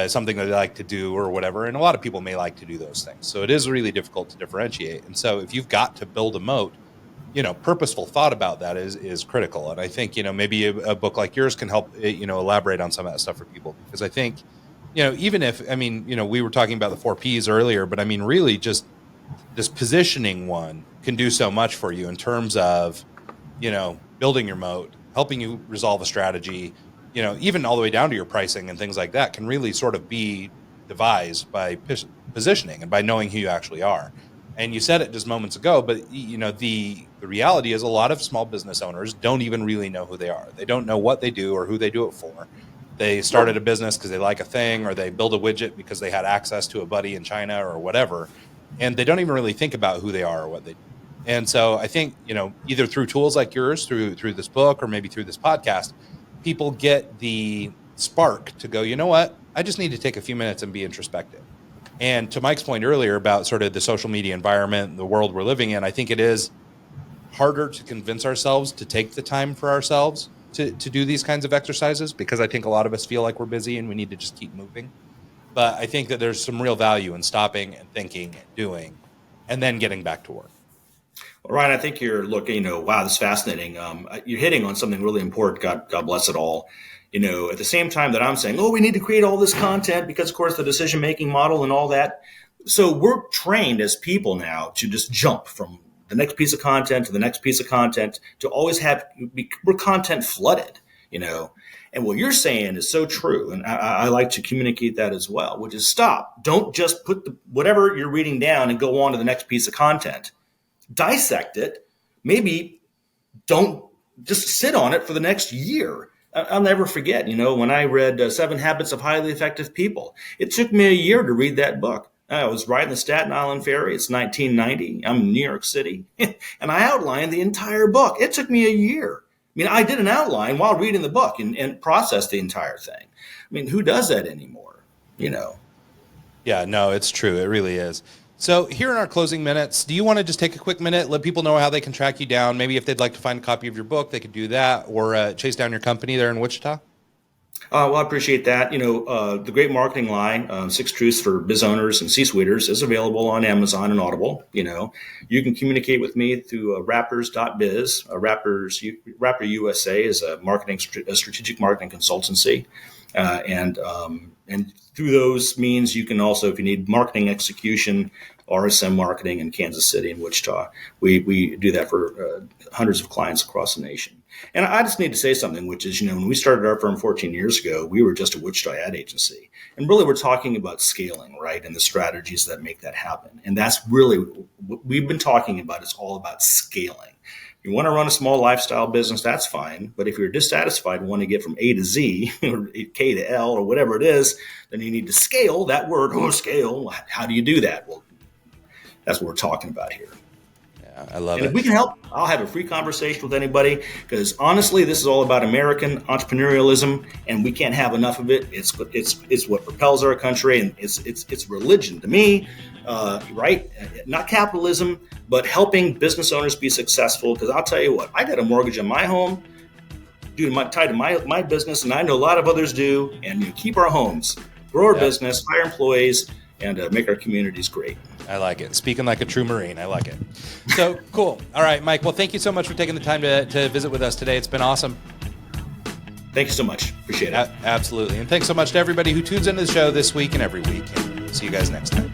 something that they like to do or whatever. And a lot of people may like to do those things. So it is really difficult to differentiate. And so if you've got to build a moat, purposeful thought about that is critical. And I think, maybe a book like yours can help, elaborate on some of that stuff for people. Because I think, even if, we were talking about the 4 Ps earlier, but really just this positioning one can do so much for you in terms of, building your moat, helping you resolve a strategy, even all the way down to your pricing and things like that can really sort of be devised by positioning and by knowing who you actually are. And you said it just moments ago, but the reality is a lot of small business owners don't even really know who they are. They don't know what they do or who they do it for. They started a business because they like a thing, or they build a widget because they had access to a buddy in China or whatever. And they don't even really think about who they are or what they do. And so I think, either through tools like yours, through this book, or maybe through this podcast, people get the spark to go, you know what? I just need to take a few minutes and be introspective. And to Mike's point earlier about sort of the social media environment, the world we're living in, I think it is harder to convince ourselves to take the time for ourselves to do these kinds of exercises, because I think a lot of us feel like we're busy and we need to just keep moving. But I think that there's some real value in stopping and thinking and doing, and then getting back to work. Well, Ryan, I think you're looking, wow, this is fascinating. You're hitting on something really important. God bless it all. At the same time that I'm saying, we need to create all this content because, of course, the decision-making model and all that. So we're trained as people now to just jump from the next piece of content to the next piece of content, to always we're content flooded, And what you're saying is so true. And I like to communicate that as well, which is stop. Don't just put whatever you're reading down and go on to the next piece of content. Dissect it. Maybe don't just sit on it for the next year. I'll never forget, when I read 7 Habits of Highly Effective People. It took me a year to read that book. I was riding the Staten Island Ferry. It's 1990. I'm in New York City. And I outlined the entire book. It took me a year. I did an outline while reading the book and processed the entire thing. Who does that anymore? Yeah, no, it's true. It really is. So here in our closing minutes, do you want to just take a quick minute, let people know how they can track you down? Maybe if they'd like to find a copy of your book, they could do that, or chase down your company there in Wichita? Well, I appreciate that. The Great Marketing Line, Six Truths for Biz Owners and C-Suiters, is available on Amazon and Audible. You can communicate with me through rappers.biz. Rapper USA is a strategic marketing consultancy. And through those means, you can also, if you need marketing execution, RSM Marketing in Kansas City and Wichita. We do that for hundreds of clients across the nation. And I just need to say something, which is, when we started our firm 14 years ago, we were just a Wichita ad agency. And really, we're talking about scaling, right? And the strategies that make that happen. And that's really what we've been talking about. It's all about scaling. You want to run a small lifestyle business, that's fine. But if you're dissatisfied and want to get from A to Z or K to L or whatever it is, then you need to scale that word. Scale. How do you do that? Well, that's what we're talking about here. I love and it. If we can help, I'll have a free conversation with anybody, because honestly, this is all about American entrepreneurialism, and we can't have enough of it. It's what propels our country, and it's religion to me, right? Not capitalism, but helping business owners be successful. Because I'll tell you what, I got a mortgage on my home tied to my business, and I know a lot of others do. And keep our homes, grow our business, hire employees, and make our communities great. I like it. Speaking like a true Marine. I like it. So cool. All right, Mike. Well, thank you so much for taking the time to visit with us today. It's been awesome. Thank you so much. Appreciate it. Absolutely. And thanks so much to everybody who tunes into the show this week and every week. And see you guys next time.